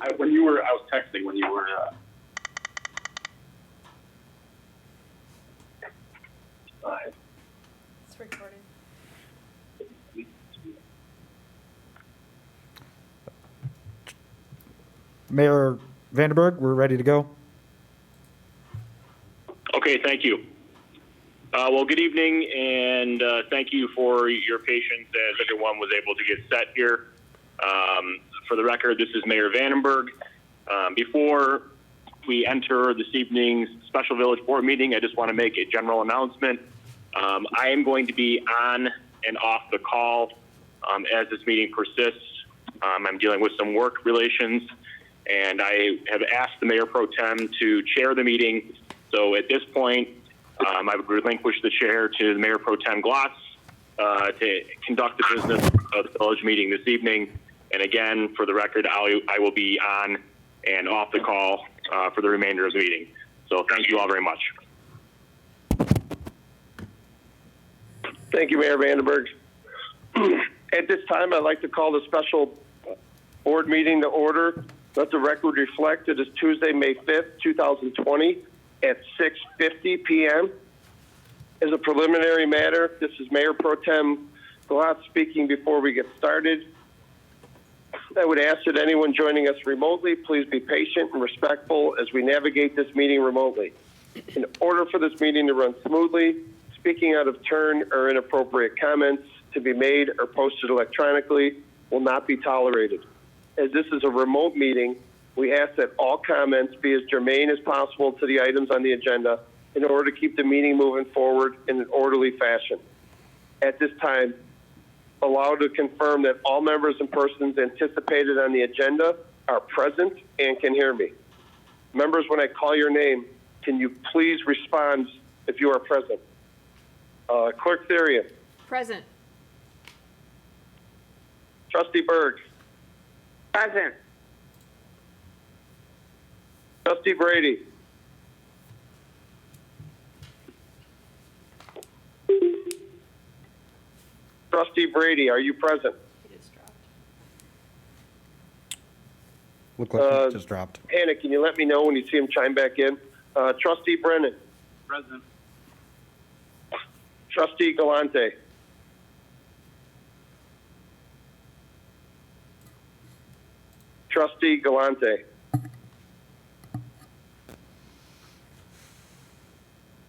I was texting when you were. It's recording. Mayor Vandenberg, we're ready to go. Okay, thank you. Well, good evening, and thank you for your patience as everyone was able to get set here. For the record, this is Mayor Vandenberg. Before we enter this evening's special village board meeting, I just want to make a general announcement. I am going to be on and off the call as this meeting persists. I'm dealing with some work relations, and I have asked the Mayor Pro Tem to chair the meeting. So at this point, I would relinquish the chair to the Mayor Pro Tem Glotz to conduct the business of the village meeting this evening. And again, for the record, I will be on and off the call for the remainder of the meeting. So thank you all very much. Thank you, Mayor Vandenberg. At this time, I'd like to call the special board meeting to order. Let the record reflect it is Tuesday, May 5th, 2020 at 6:50 p.m. As a preliminary matter, this is Mayor Pro Tem Glotz speaking before we get started. I would ask that anyone joining us remotely, please be patient and respectful as we navigate this meeting remotely. In order for this meeting to run smoothly, speaking out of turn or inappropriate comments to be made or posted electronically will not be tolerated. As this is a remote meeting, we ask that all comments be as germane as possible to the items on the agenda in order to keep the meeting moving forward in an orderly fashion. At this time, allow to confirm that all members and persons anticipated on the agenda are present and can hear me. Members, when I call your name, can you please respond if you are present? Clerk Therian. Present. Trustee Berg. Present. Trustee Brady. Trustee Brady, are you present? It is dropped. Looked like it just dropped. Hannah, can you let me know when you see him chime back in? Trustee Brennan. Present. Trustee Galante. Trustee Galante.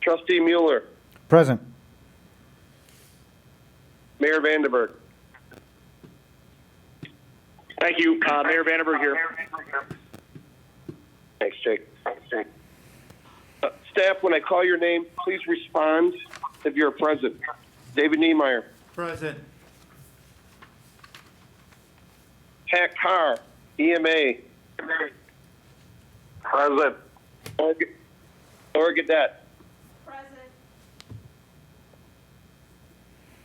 Trustee Mueller. Present. Mayor Vandenberg. Thank you, Mayor Vandenberg here. Thanks, Jake. Staff, when I call your name, please respond if you're present. David Niemeyer. Present. Pat Carr, EMA. Present. Laura Gadet. Present.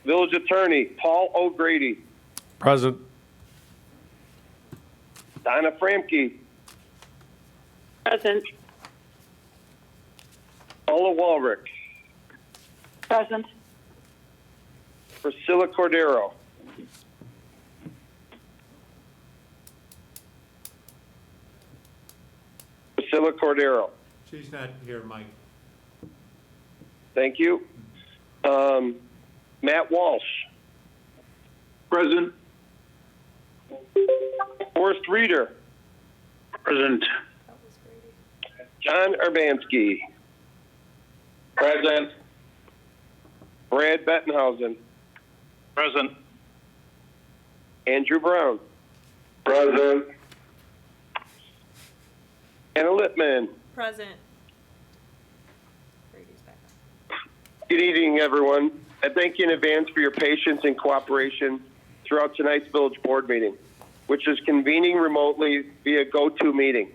Village Attorney, Paul O'Grady. Present. Donna Framke. Present. Paula Walrick. Present. Priscilla Cordero. Priscilla Cordero. She's not here, Mike. Thank you. Matt Walsh. Present. Forrest Reeder. Present. That was Brady. John Urbanski. Present. Brad Bettenhausen. Present. Andrew Brown. Present. Anna Lippman. Present. Brady's back up. Good evening, everyone. I thank you in advance for your patience and cooperation throughout tonight's village board meeting, which is convening remotely via GoToMeeting.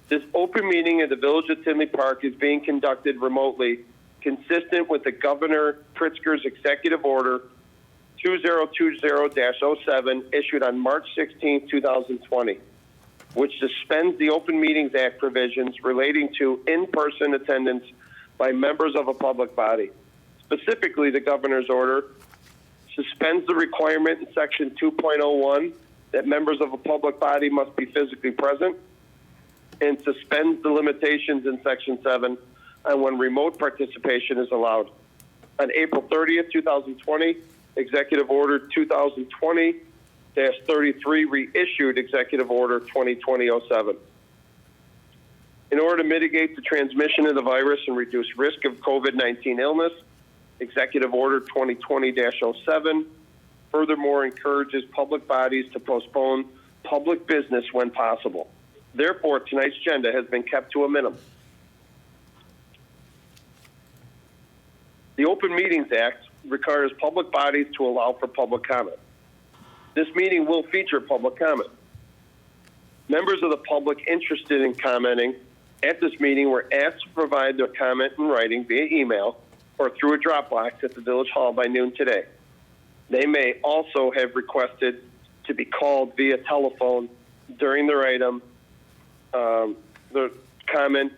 This open meeting of the Village of Tinley Park is being conducted remotely, consistent with the Governor Pritzker's Executive Order 2020-07 issued on March 16, 2020, which suspends the Open Meetings Act provisions relating to in-person attendance by members of a public body. Specifically, the Governor's Order suspends the requirement in Section 2.01 that members of a public body must be physically present, and suspends the limitations in Section 7 on when remote participation is allowed. On April 30th, 2020, Executive Order 2020-33 reissued Executive Order 2020-07. In order to mitigate the transmission of the virus and reduce risk of COVID-19 illness, Executive Order 2020-07 furthermore encourages public bodies to postpone public business when possible. Therefore, tonight's agenda has been kept to a minimum. The Open Meetings Act requires public bodies to allow for public comment. This meeting will feature public comment. Members of the public interested in commenting at this meeting were asked to provide their comment in writing via email or through a drop box at the Village Hall by noon today. They may also have requested to be called via telephone during their item. Their comment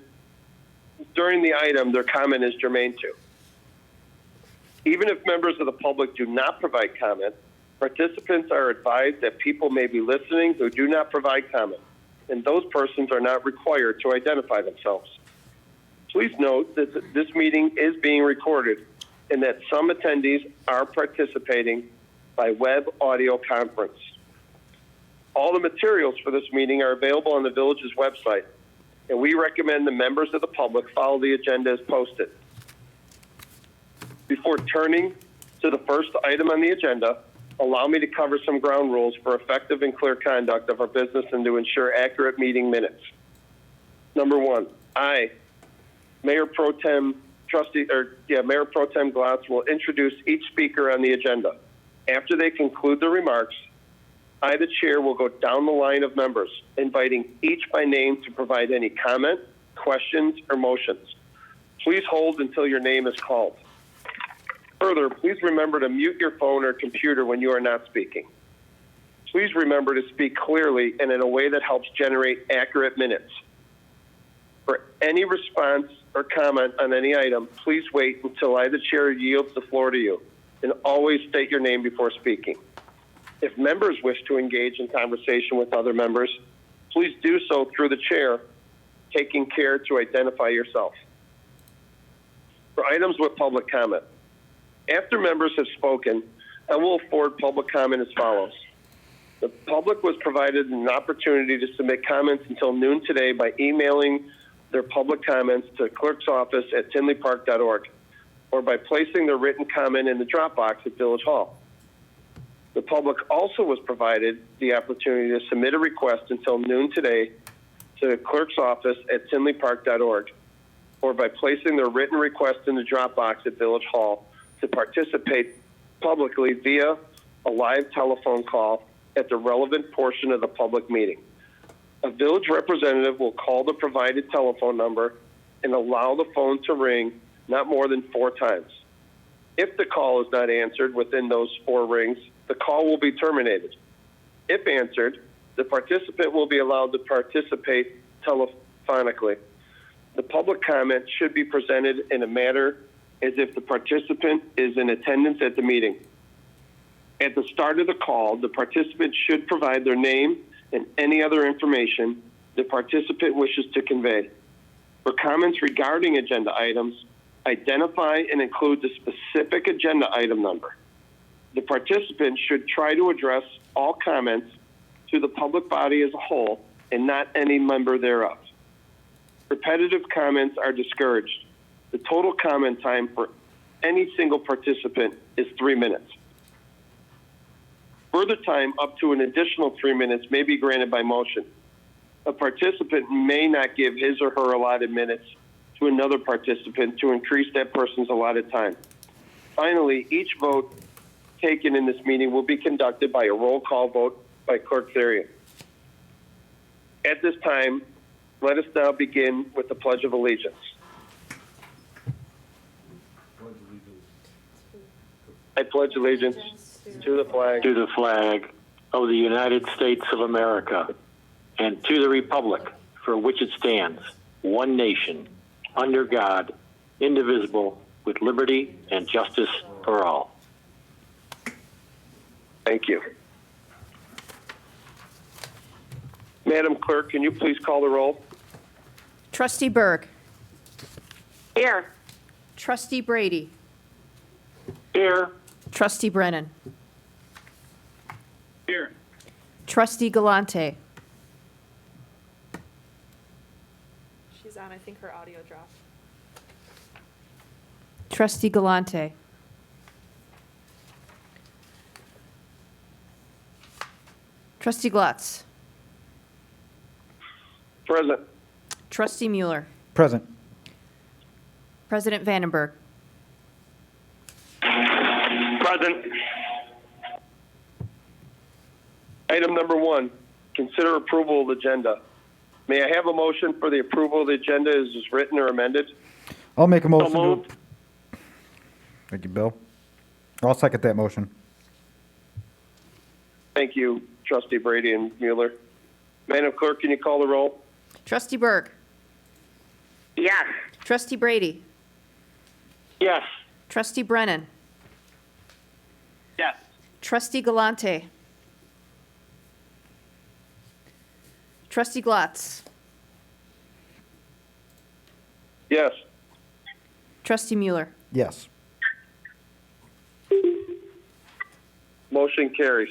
is germane to. Even if members of the public do not provide comment, participants are advised that people may be listening who do not provide comment, and those persons are not required to identify themselves. Please note that this meeting is being recorded and that some attendees are participating by web audio conference. All the materials for this meeting are available on the Village's website, and we recommend the members of the public follow the agenda as posted. Before turning to the first item on the agenda, allow me to cover some ground rules for effective and clear conduct of our business and to ensure accurate meeting minutes. Number one, Mayor Pro Tem Glass will introduce each speaker on the agenda. After they conclude their remarks, I, the chair, will go down the line of members, inviting each by name to provide any comment, questions, or motions. Please hold until your name is called. Further, please remember to mute your phone or computer when you are not speaking. Please remember to speak clearly and in a way that helps generate accurate minutes. For any response or comment on any item, please wait until I, the chair, yields the floor to you, and always state your name before speaking. If members wish to engage in conversation with other members, please do so through the chair, taking care to identify yourself. For items with public comment, after members have spoken, I will afford public comment as follows. The public was provided an opportunity to submit comments until noon today by emailing their public comments to the clerk's office at tinleypark.org or by placing their written comment in the drop box at Village Hall. The public also was provided the opportunity to submit a request until noon today to the clerk's office at tinleypark.org or by placing their written request in the drop box at Village Hall to participate publicly via a live telephone call at the relevant portion of the public meeting. A village representative will call the provided telephone number and allow the phone to ring not more than 4 times. If the call is not answered within those 4 rings, the call will be terminated. If answered, the participant will be allowed to participate telephonically. The public comment should be presented in a manner as if the participant is in attendance at the meeting. At the start of the call, the participant should provide their name and any other information the participant wishes to convey. For comments regarding agenda items, identify and include the specific agenda item number. The participant should try to address all comments to the public body as a whole and not any member thereof. Repetitive comments are discouraged. The total comment time for any single participant is 3 minutes. Further time up to an additional 3 minutes may be granted by motion. A participant may not give his or her allotted minutes to another participant to increase that person's allotted time. Finally, each vote taken in this meeting will be conducted by a roll call vote by Clerk Therian. At this time, let us now begin with the Pledge of Allegiance. I pledge allegiance to the flag of the United States of America and to the republic for which it stands, one nation, under God, indivisible, with liberty and justice for all. Thank you. Madam Clerk, can you please call the roll? Trustee Berg. Here. Trustee Brady. Here. Trustee Brennan. Here. Trustee Galante. She's on. I think her audio dropped. Trustee Galante. Trustee Glotz. Present. Trustee Mueller. Present. President Vandenberg. Present. Item number 1, consider approval of the agenda. May I have a motion for the approval of the agenda as is written or amended? I'll make a motion to. moved. Thank you, Bill. I'll second that motion. Thank you, Trustee Brady and Mueller. Madam Clerk, can you call the roll? Trustee Berg. Yes. Trustee Brady. Yes. Trustee Brennan. Yes. Trustee Galante. Trustee Glotz. Yes. Trustee Mueller. Yes. Motion carries.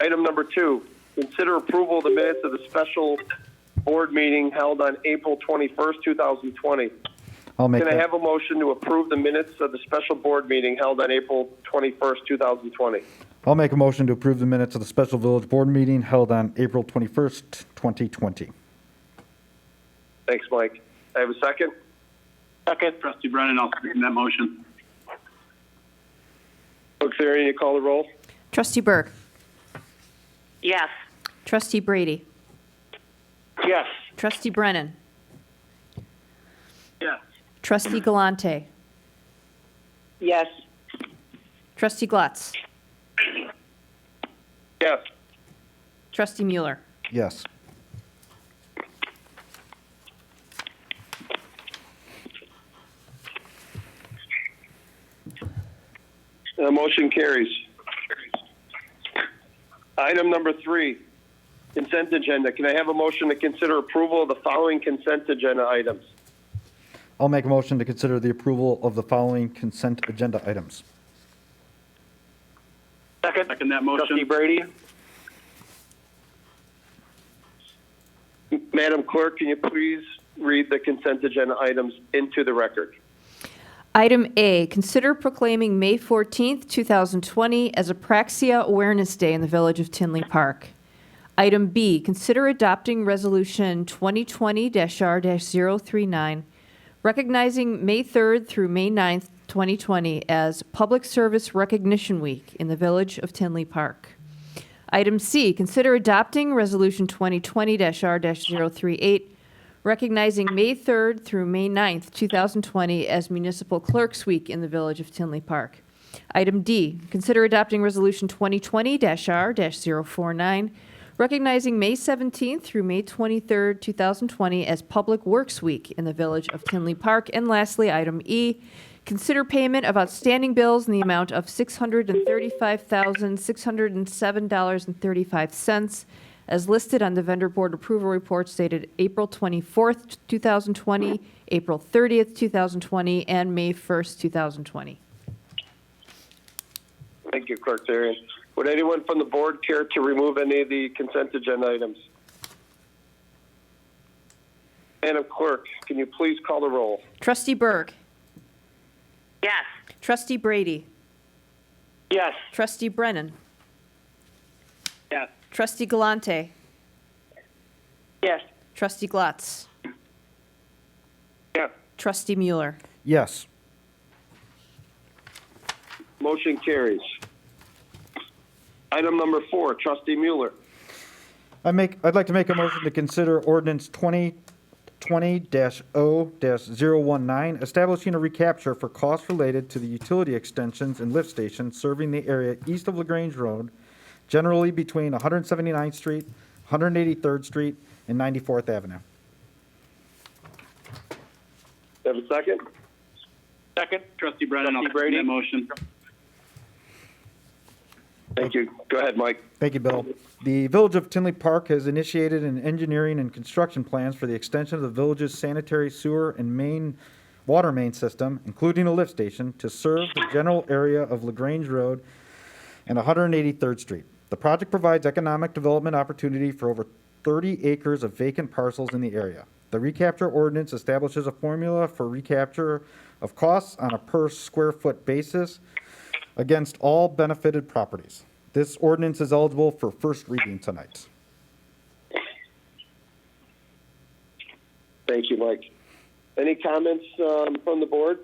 Item number 2, consider approval of the minutes of the special board meeting held on April 21st, 2020. I'll make Can I that. have a motion to approve the minutes of the special board meeting held on April 21st, 2020? I'll make a motion to approve the minutes of the special village board meeting held on April 21st, 2020. Thanks, Mike. I have a second? Second. Trustee Brennan, I'll second that motion. Clerk Therian, you call the roll? Trustee Berg. Yes. Trustee Brady. Yes. Trustee Brennan. Yes. Trustee Galante. Yes. Trustee Glotz. Yes. Trustee Mueller. Yes. The motion carries. Item number 3, consent agenda. Can I have a motion to consider approval of the following consent agenda items? I'll make a motion to consider the approval of the following consent agenda items. Second. Second that motion. Trustee Brady. Madam Clerk, can you please read the consent agenda items into the record? Item A, consider proclaiming May 14th, 2020 as Apraxia Awareness Day in the Village of Tinley Park. Item B, consider adopting Resolution 2020-R-039, recognizing May 3rd through May 9th, 2020 as Public Service Recognition Week in the Village of Tinley Park. Item C, consider adopting Resolution 2020-R-038, recognizing May 3rd through May 9th, 2020 as Municipal Clerks Week in the Village of Tinley Park. Item D, consider adopting Resolution 2020-R-049, recognizing May 17th through May 23rd, 2020 as Public Works Week in the Village of Tinley Park. And lastly, item E, consider payment of outstanding bills in the amount of $635,607.35 as listed on the vendor board approval reports dated April 24th, 2020, April 30th, 2020, and May 1st, 2020. Thank you, Clerk Therian. Would anyone from the board care to remove any of the consent agenda items? Madam Clerk, can you please call the roll? Trustee Berg. Yes. Trustee Brady. Yes. Trustee Brennan. Yes. Trustee Galante. Yes. Trustee Glotz. Yes. Trustee Mueller. Yes. Motion carries. Item number 4, Trustee Mueller. I'd like to make a motion to consider ordinance 2020-0-019, establishing a recapture for costs related to the utility extensions and lift stations serving the area east of LaGrange Road, generally between 179th Street, 183rd Street, and 94th Avenue. Have a second? Second. Trustee Brennan, I'll Trustee second Brady. that motion. Thank you. Go ahead, Mike. Thank you, Bill. The Village of Tinley Park has initiated an engineering and construction plans for the extension of the village's sanitary sewer and water main system, including a lift station, to serve the general area of LaGrange Road and 183rd Street. The project provides economic development opportunity for over 30 acres of vacant parcels in the area. The Recapture ordinance establishes a formula for recapture of costs on a per square foot basis against all benefited properties. This ordinance is eligible for first reading tonight. Thank you, Mike. Any comments from the board?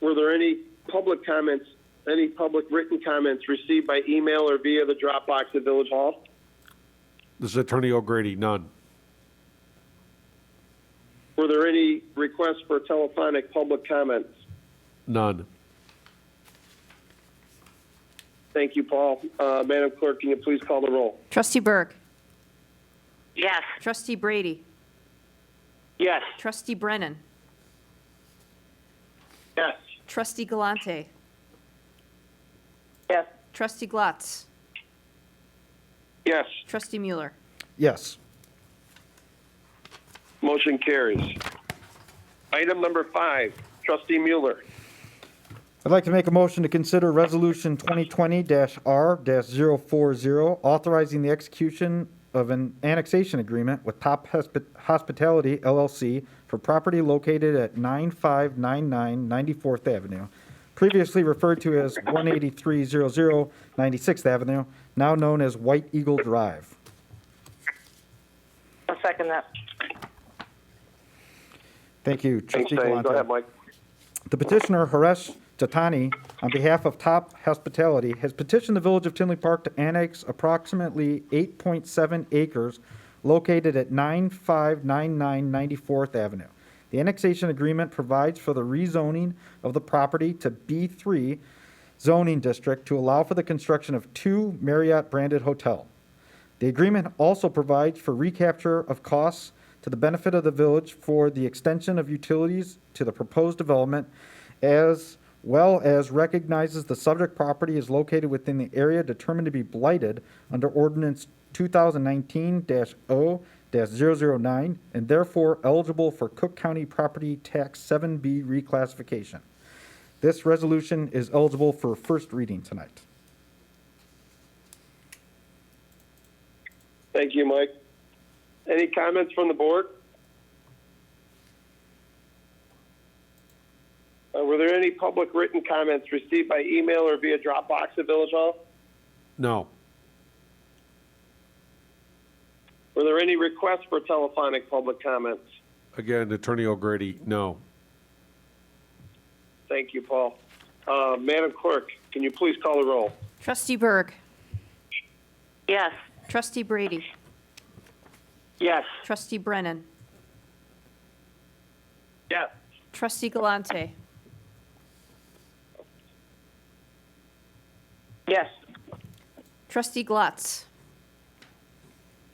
Were there any public comments, any public written comments received by email or via the Dropbox at Village Hall? This is Attorney O'Grady. None. Were there any requests for telephonic public comments? None. Thank you, Paul. Madam Clerk, can you please call the roll? Trustee Berg. Yes. Trustee Brady. Yes. Trustee Brennan. Yes. Trustee Galante. Yes. Trustee Glatz. Yes. Trustee Mueller. Yes. Motion carries. Item number 5, Trustee Mueller. I'd like to make a motion to consider Resolution 2020-R-040, authorizing the execution of an annexation agreement with Top Hospitality LLC for property located at 9599 94th Avenue, previously referred to as 18300 96th Avenue, now known as White Eagle Drive. I'll second that. Thank you, Thanks, Trustee Diane. Galante. Go ahead, Mike. The petitioner, Haresh Jatani, on behalf of Top Hospitality, has petitioned the Village of Tinley Park to annex approximately 8.7 acres located at 9599 94th Avenue. The annexation agreement provides for the rezoning of the property to B3 zoning district to allow for the construction of 2 Marriott-branded hotels. The agreement also provides for recapture of costs to the benefit of the village for the extension of utilities to the proposed development, as well as recognizes the subject property is located within the area determined to be blighted under Ordinance 2019-0-009 and therefore eligible for Cook County Property Tax 7B reclassification. This resolution is eligible for first reading tonight. Thank you, Mike. Any comments from the board? Were there any public written comments received by email or via Dropbox at Village Hall? No. Were there any requests for telephonic public comments? Again, Attorney O'Grady. No. Thank you, Paul. Madam Clerk, can you please call the roll? Trustee Berg. Yes. Trustee Brady. Yes. Trustee Brennan. Yes. Trustee Galante. Yes. Trustee Glatz.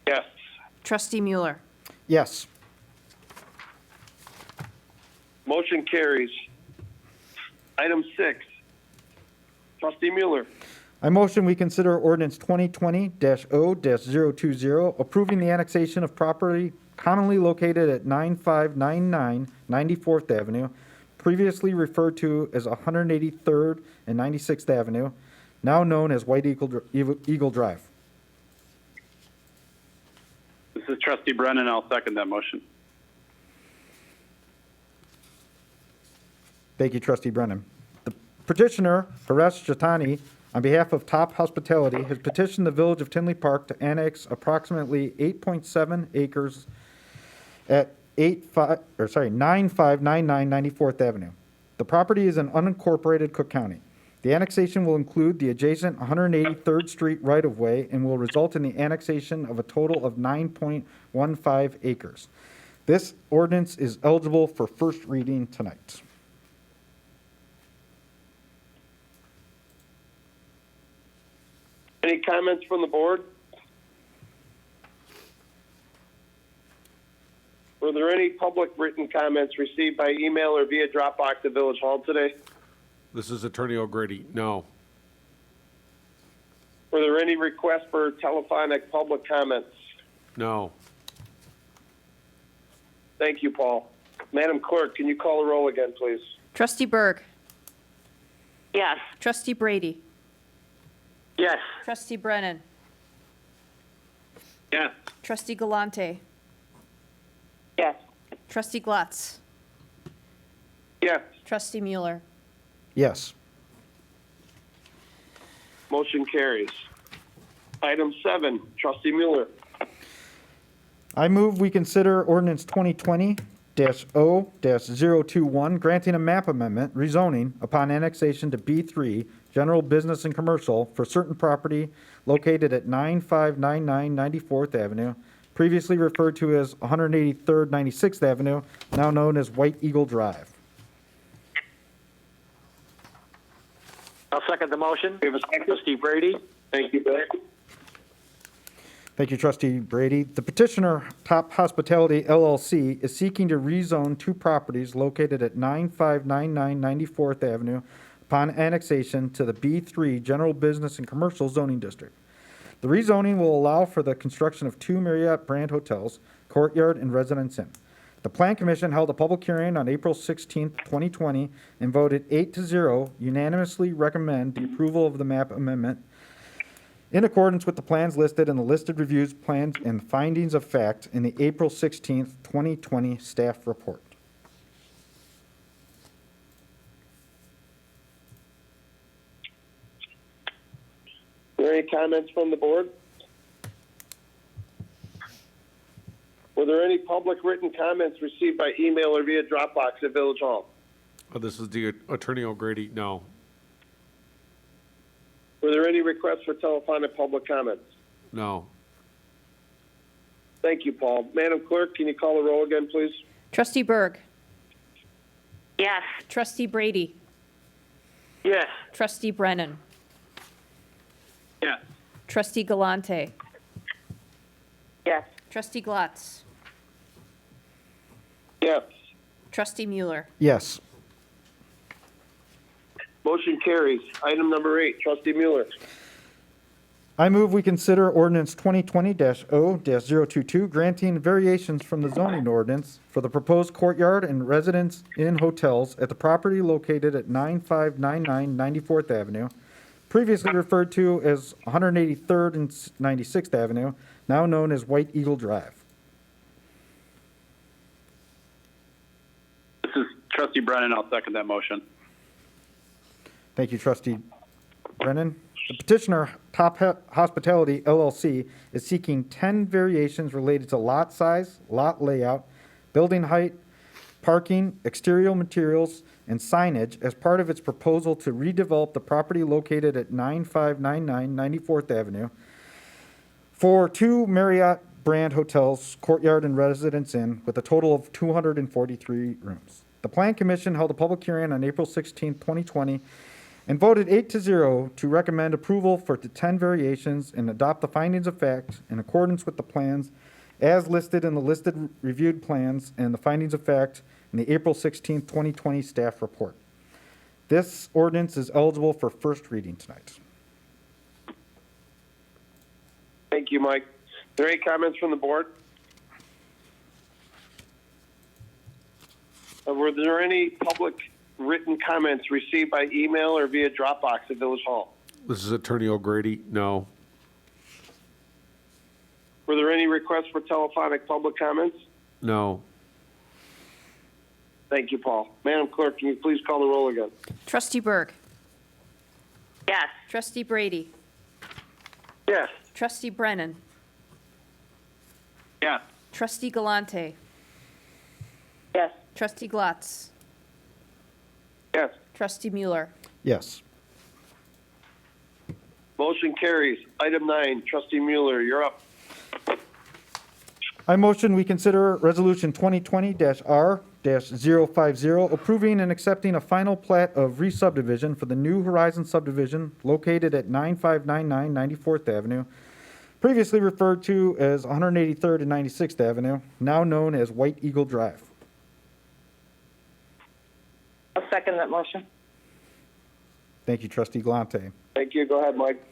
Yes. Trustee Mueller. Yes. Motion carries. Item 6, Trustee Mueller. I motion we consider ordinance 2020-0-020, approving the annexation of property commonly located at 9599 94th Avenue, previously referred to as 183rd and 96th Avenue, now known as White Eagle Drive. This is Trustee Brennan. I'll second that motion. Thank you, Trustee Brennan. The petitioner, Haresh Jatani, on behalf of Top Hospitality, has petitioned the Village of Tinley Park to annex approximately 8.7 acres at 9599 94th Avenue. The property is in unincorporated Cook County. The annexation will include the adjacent 183rd Street right-of-way and will result in the annexation of a total of 9.15 acres. This ordinance is eligible for first reading tonight. Any comments from the board? Were there any public written comments received by email or via Dropbox at Village Hall today? This is Attorney O'Grady. No. Were there any requests for telephonic public comments? No. Thank you, Paul. Madam Clerk, can you call the roll again, please? Trustee Berg. Yes. Trustee Brady. Yes. Trustee Brennan. Yes. Trustee Galante. Yes. Trustee Glatz. Yes. Trustee Mueller. Yes. Motion carries. Item 7, Trustee Mueller. I move we consider ordinance 2020-0-021, granting a map amendment, rezoning upon annexation to B3, General Business and Commercial for certain property located at 9599 94th Avenue, previously referred to as 183rd 96th Avenue, now known as White Eagle Drive. I'll second the motion. We have a second. Trustee Brady? Thank you, Bill. Thank you, Trustee Brady. The petitioner, Top Hospitality LLC, is seeking to rezone two properties located at 9599 94th Avenue upon annexation to the B3 General Business and Commercial Zoning District. The rezoning will allow for the construction of two Marriott brand hotels, Courtyard and Residence Inn. The Plan Commission held a public hearing on April 16, 2020, and voted 8-0 unanimously recommend the approval of the map amendment in accordance with the plans listed in the listed reviews, plans, and findings of fact in the April 16, 2020 staff report. Are there any comments from the board? Were there any public written comments received by email or via Dropbox at Village Hall? This is the Attorney O'Grady. No. Were there any requests for telephonic public comments? No. Thank you, Paul. Madam Clerk, can you call the roll again, please? Trustee Berg. Yes. Trustee Brady. Yes. Trustee Brennan. Yes. Trustee Galante. Yes. Trustee Glatz. Yes. Trustee Mueller. Yes. Motion carries. Item number 8, Trustee Mueller. I move we consider ordinance 2020-0-022, granting variations from the zoning ordinance for the proposed courtyard and residence inn hotels at the property located at 9599 94th Avenue, previously referred to as 183rd and 96th Avenue, now known as White Eagle Drive. This is Trustee Brennan. I'll second that motion. Thank you, Trustee Brennan. The petitioner, Top Hospitality LLC, is seeking 10 variations related to lot size, lot layout, building height, parking, exterior materials, and signage as part of its proposal to redevelop the property located at 9599 94th Avenue for two Marriott brand hotels, Courtyard and Residence Inn, with a total of 243 rooms. The Plan Commission held a public hearing on April 16, 2020, and voted 8-0 to recommend approval for the 10 variations and adopt the findings of fact in accordance with the plans as listed in the listed reviewed plans and the findings of fact in the April 16, 2020 staff report. This ordinance is eligible for first reading tonight. Thank you, Mike. Are there any comments from the board? Were there any public written comments received by email or via Dropbox at Village Hall? This is Attorney O'Grady. No. Were there any requests for telephonic public comments? No. Thank you, Paul. Madam Clerk, can you please call the roll again? Trustee Berg. Yes. Trustee Brady. Yes. Trustee Brennan. Yes. Trustee Galante. Yes. Trustee Glatz. Yes. Trustee Mueller. Yes. Motion carries. Item 9, Trustee Mueller, you're up. I motion we consider Resolution 2020-R-050, approving and accepting a final plat of re-subdivision for the New Horizon subdivision located at 9599 94th Avenue previously referred to as 183rd and 96th Avenue, now known as White Eagle Drive. I'll second that motion. Thank you, trustee Galante. Thank you. Go ahead, Mike.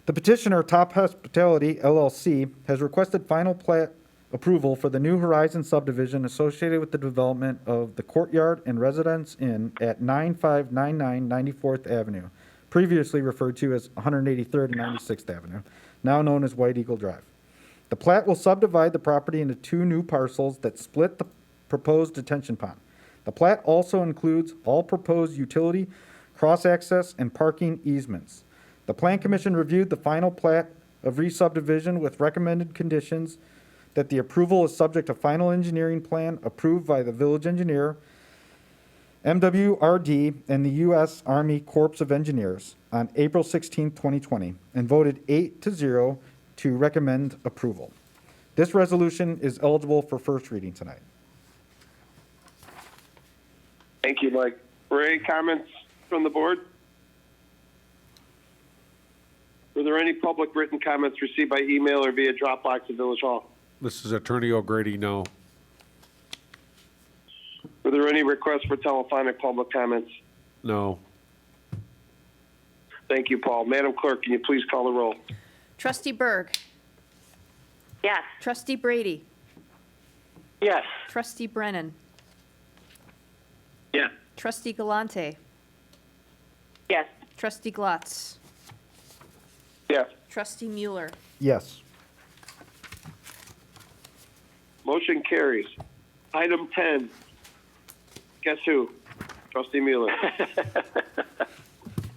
The petitioner, Top Hospitality LLC, has requested final plat approval for the New Horizon subdivision associated with the development of the Courtyard and Residence Inn at 9599 94th Avenue, previously referred to as 183rd and 96th Avenue, now known as White Eagle Drive. The plat will subdivide the property into two new parcels that split the proposed detention pond. The plat also includes all proposed utility, cross-access, and parking easements. The Plan Commission reviewed the final plat of re-subdivision with recommended conditions that the approval is subject to final engineering plan approved by the village engineer, MWRD, and the U.S. Army Corps of Engineers on April 16, 2020, and voted 8-0 to recommend approval. This resolution is eligible for first reading tonight. Thank you, Mike. Were any comments from the board? Were there any public written comments received by email or via Dropbox at Village Hall? This is Attorney O'Grady, no. Were there any requests for telephonic public comments? No. Thank you, Paul. Madam Clerk, can you please call the roll? Trustee Berg. Yes. Trustee Brady. Yes. Trustee Brennan. Yes. Trustee Galante. Yes. Trustee Glatz. Yes. Trustee Mueller. Yes. Motion carries. Item 10. Guess who? Trustee Mueller.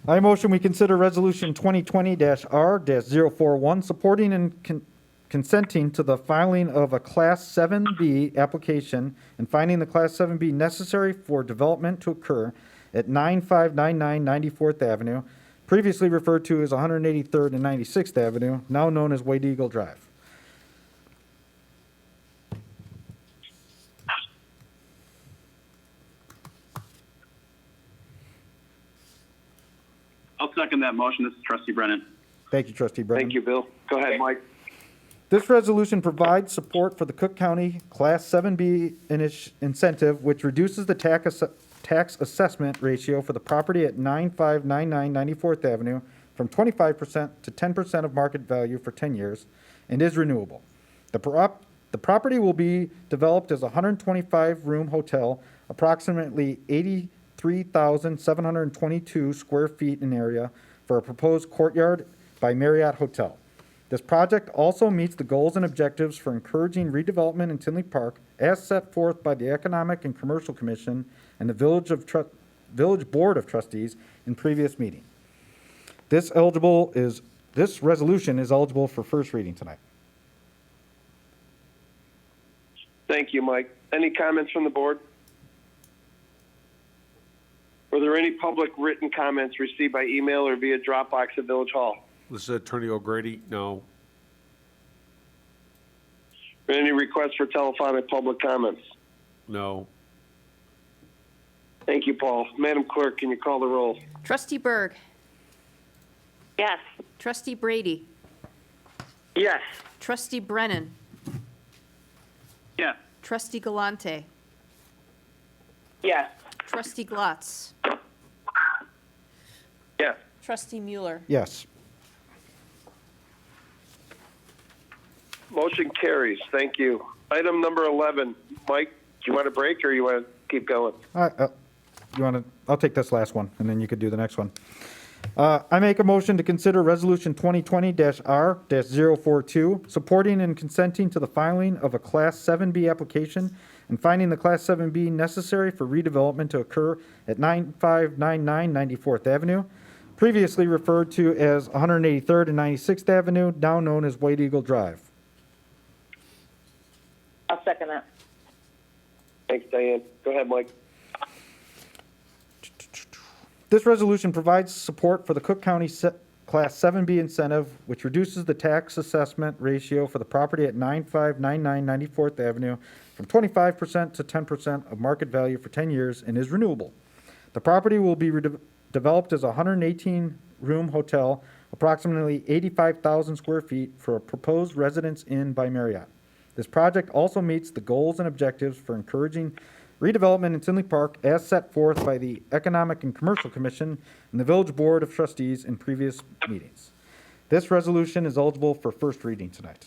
I motion we consider Resolution 2020-R-041, supporting and consenting to the filing of a Class 7B application and finding the Class 7B necessary for development to occur at 9599 94th Avenue, previously referred to as 183rd and 96th Avenue, now known as White Eagle Drive. I'll second that motion. This is Trustee Brennan. Thank you, Trustee Brennan. Thank you, Bill. Go ahead, Mike. This resolution provides support for the Cook County Class 7B incentive, which reduces the tax assessment ratio for the property at 9599 94th Avenue from 25% to 10% of market value for 10 years and is renewable. The property will be developed as a 125-room hotel, approximately 83,722 square feet in area for a proposed Courtyard by Marriott Hotel. This project also meets the goals and objectives for encouraging redevelopment in Tinley Park as set forth by the Economic and Commercial Commission and the Village Board of Trustees in previous meeting. This resolution is eligible for first reading tonight. Thank you, Mike. Any comments from the board? Were there any public written comments received by email or via Dropbox at Village Hall? This is Attorney O'Grady, no. Were there any requests for telephonic public comments? No. Thank you, Paul. Madam Clerk, can you call the roll? Trustee Berg. Yes. Trustee Brady. Yes. Trustee Brennan. Yes. Trustee Galante. Yes. Trustee Glatz. Yes. Trustee Mueller. Yes. Motion carries. Thank you. Item number 11. Mike, do you want a break or you want to keep going? I'll take this last one, and then you could do the next one. I make a motion to consider Resolution 2020-R-042, supporting and consenting to the filing of a Class 7B application and finding the Class 7B necessary for redevelopment to occur at 9599 94th Avenue, previously referred to as 183rd and 96th Avenue, now known as White Eagle Drive. I'll second that. Thanks, Diane. Go ahead, Mike. This resolution provides support for the Cook County Class 7B incentive, which reduces the tax assessment ratio for the property at 9599 94th Avenue from 25% to 10% of market value for 10 years and is renewable. The property will be developed as a 118-room hotel, approximately 85,000 square feet for a proposed Residence Inn by Marriott. This project also meets the goals and objectives for encouraging redevelopment in Tinley Park as set forth by the Economic and Commercial Commission and the Village Board of Trustees in previous meetings. This resolution is eligible for first reading tonight.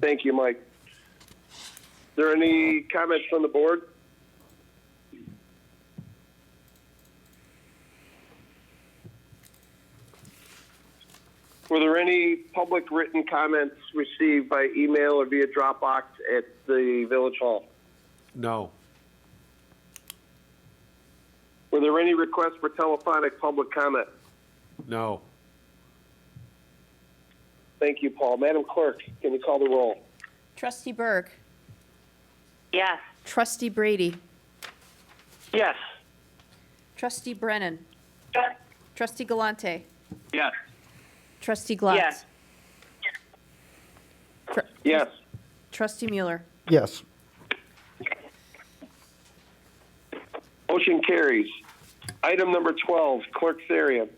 Thank you, Mike. Is there any comments from the board? Were there any public written comments received by email or via Dropbox at the Village Hall? No. Were there any requests for telephonic public comment? No. Thank you, Paul. Madam Clerk, can you call the roll? Trustee Berg. Yes. Trustee Brady. Yes. Trustee Brennan. Trustee Galante. Yes. Trustee Glatz. Yes. Yes. Trustee Mueller. Yes. Motion carries. Item number 12, Clerk's area.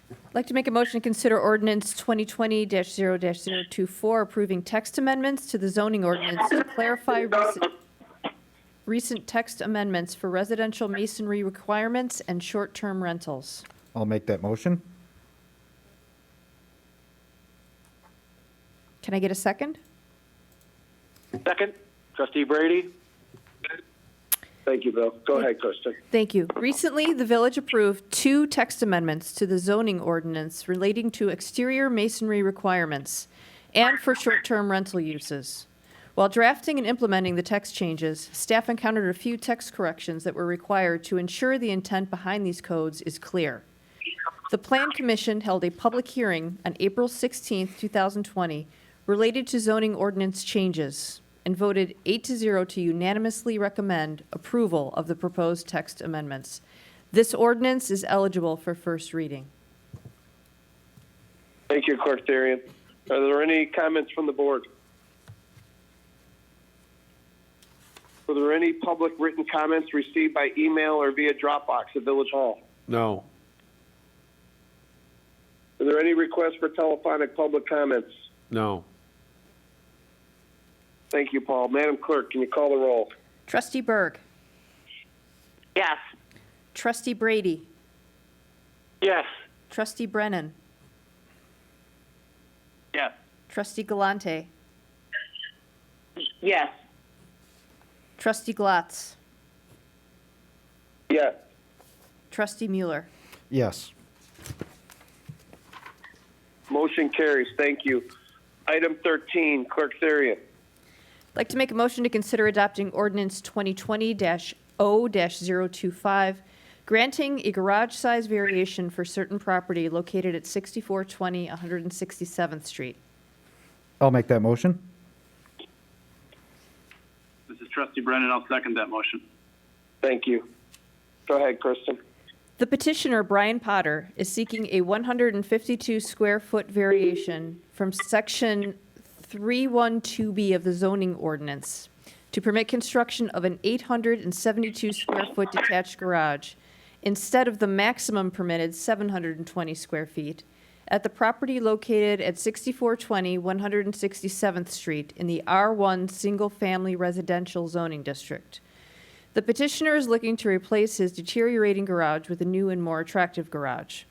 I'd like to make a motion to consider ordinance 2020-0-024 approving text amendments to the zoning ordinance to clarify recent text amendments for residential masonry requirements and short-term rentals. I'll make that motion. Can I get a second? Second, Trustee Brady. Thank you, Bill. Go ahead, Kristen. Thank you. Recently, the village approved 2 text amendments to the zoning ordinance relating to exterior masonry requirements and for short-term rental uses. While drafting and implementing the text changes, staff encountered a few text corrections that were required to ensure the intent behind these codes is clear. The Plan Commission held a public hearing on April 16, 2020, related to zoning ordinance changes, and voted 8-0 to unanimously recommend approval of the proposed text amendments. This ordinance is eligible for first reading. Thank you, Clerk Darian. Are there any comments from the board? Were there any public written comments received by email or via Dropbox at Village Hall? No. Are there any requests for telephonic public comments? No. Thank you, Paul. Madam Clerk, can you call the roll? Trustee Berg. Yes. Trustee Brady. Yes. Trustee Brennan. Yes. Trustee Galante. Yes. Trustee Glatz. Yes. Trustee Mueller. Yes. Motion carries. Thank you. Item 13, Clerk Darian. I'd like to make a motion to consider adopting ordinance 2020-0-025, granting a garage size variation for certain property located at 6420 167th Street. I'll make that motion. This is Trustee Brennan. I'll second that motion. Thank you. Go ahead, Kristen. The petitioner, Brian Potter, is seeking a 152 square foot variation from section 312B of the zoning ordinance to permit construction of an 872 square foot detached garage instead of the maximum permitted 720 square feet at the property located at 6420 167th Street in the R1 Single Family Residential Zoning District. The petitioner is looking to replace his deteriorating garage with a new and more attractive garage.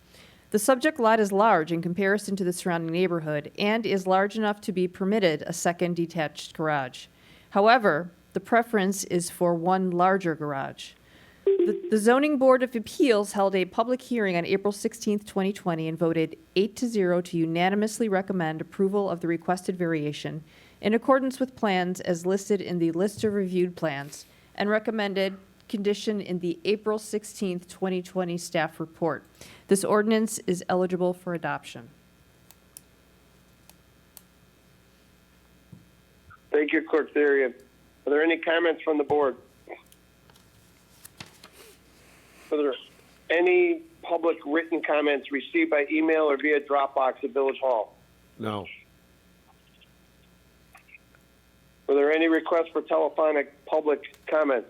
The subject lot is large in comparison to the surrounding neighborhood and is large enough to be permitted a second detached garage. However, the preference is for one larger garage. The Zoning Board of Appeals held a public hearing on April 16, 2020, and voted 8-0 to unanimously recommend approval of the requested variation in accordance with plans as listed in the list of reviewed plans and recommended condition in the April 16, 2020 staff report. This ordinance is eligible for adoption. Thank you, Clerk Darian. Are there any comments from the board? Are there any public written comments received by email or via Dropbox at Village Hall? No. Were there any requests for telephonic public comments?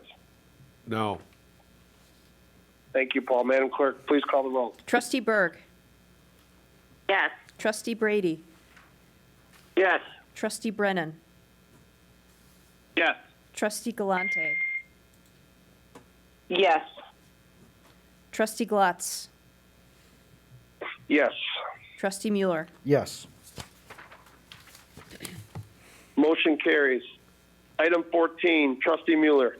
No. Thank you, Paul. Madam Clerk, please call the roll. Trustee Berg. Yes. Trustee Brady. Yes. Trustee Brennan. Yes. Trustee Galante. Yes. Trustee Glatz. Yes. Trustee Mueller. Yes. Motion carries. Item 14, Trustee Mueller.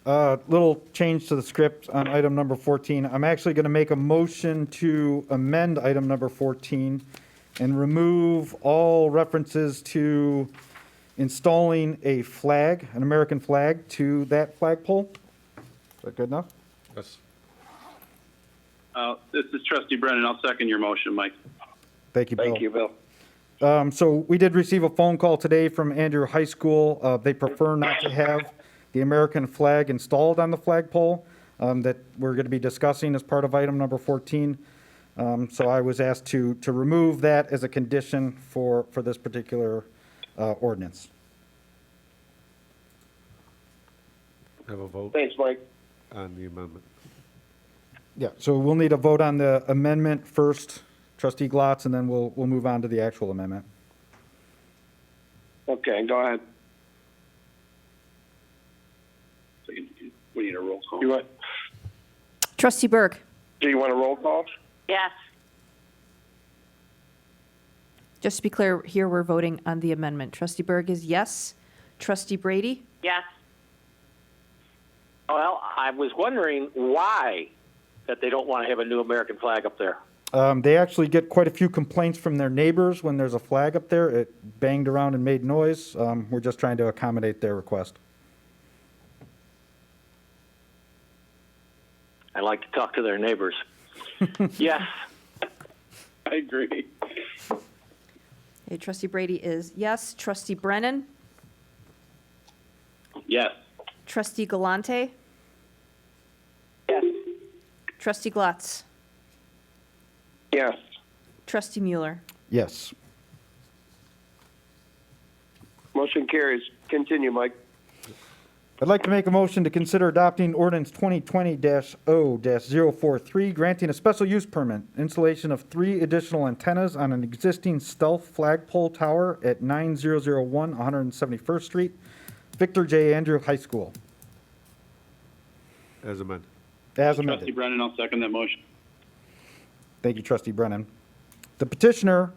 Little change to the script on item number 14. I'm actually going to make a motion to amend item number 14 and remove all references to installing a flag, an American flag, to that flagpole. Is that good enough? Yes. This is Trustee Brennan. I'll second your motion, Mike. Thank you, Bill. Thank you, Bill. So we did receive a phone call today from Andrew High School. They prefer not to have the American flag installed on the flagpole that we're going to be discussing as part of item number 14. So I was asked to remove that as a condition for this particular ordinance. Have a vote Thanks, Mike. on the amendment. Yeah, so we'll need a vote on the amendment first, Trustee Glatz, and then we'll move on to the actual amendment. Okay, go ahead. So we need a roll call. You want, Trustee Berg. do you want a roll call? Yes. Just to be clear, here we're voting on the amendment. Trustee Berg is yes. Trustee Brady? Yes. Well, I was wondering why that they don't want to have a new American flag up there. They actually get quite a few complaints from their neighbors when there's a flag up there. It banged around and made noise. We're just trying to accommodate their request. I like to talk to their neighbors. Yes. I agree. Okay, Trustee Brady is yes. Trustee Brennan? Yes. Trustee Galante? Yes. Trustee Glatz? Yes. Trustee Mueller? Yes. Motion carries. Continue, Mike. I'd like to make a motion to consider adopting ordinance 2020-0-043, granting a special use permit, installation of 3 additional antennas on an existing stealth flagpole tower at 9001 171st Street, Victor J. Andrew High School. As amended. As Trustee amended. Brennan, I'll second that motion. Thank you, Trustee Brennan. The petitioner,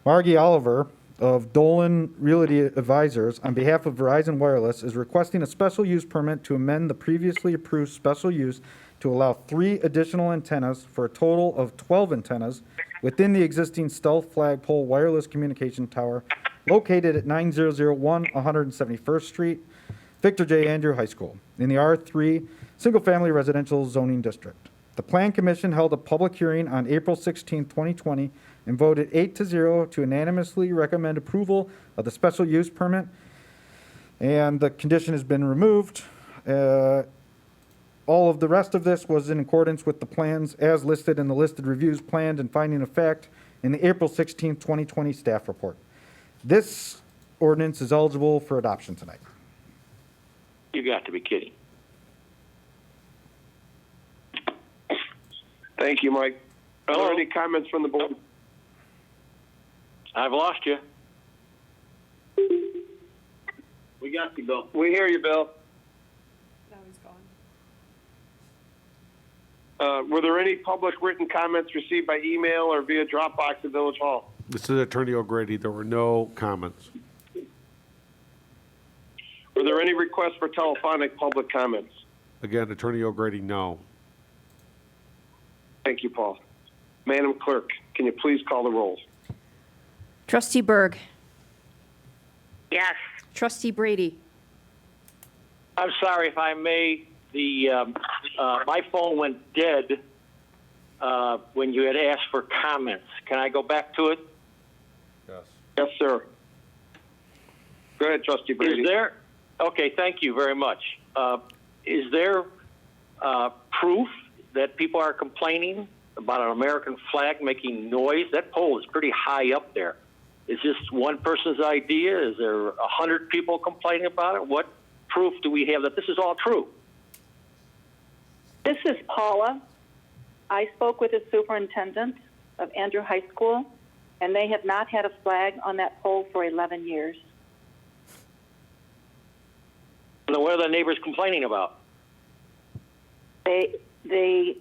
Margie Oliver of Dolan Realty Advisors, on behalf of Verizon Wireless, is requesting a special use permit to amend the previously approved special use to allow 3 additional antennas for a total of 12 antennas within the existing stealth flagpole wireless communication tower located at 9001 171st Street, Victor J. Andrew High School, in the R3 Single Family Residential Zoning District. The Plan Commission held a public hearing on April 16, 2020, and voted 8-0 to unanimously recommend approval of the special use permit, and the condition has been removed. All of the rest of this was in accordance with the plans as listed in the listed reviews planned and finding of fact in the April 16, 2020 staff report. This ordinance is eligible for adoption tonight. You got to be kidding. Thank you, Mike. Are Hello? there any comments from the board? I've lost you. We got you, Bill. We hear you, Bill. Now he's gone. Were there any public written comments received by email or via Dropbox at Village Hall? This is Attorney O'Grady. There were no comments. Were there any requests for telephonic public comments? Again, Attorney O'Grady, no. Thank you, Paul. Madam Clerk, can you please call the rolls? Trustee Berg? Yes. Trustee Brady? I'm sorry if I may. My phone went dead when you had asked for comments. Can I go back to it? Yes. Yes, sir. Go ahead, Trustee Brady. Is there? Okay, thank you very much. Is there proof that people are complaining about an American flag making noise? That pole is pretty high up there. Is this one person's idea? Is there 100 people complaining about it? What proof do we have that this is all true? This is Paula. I spoke with the superintendent of Andrew High School, and they have not had a flag on that pole for 11 years. And what are the neighbors complaining about? They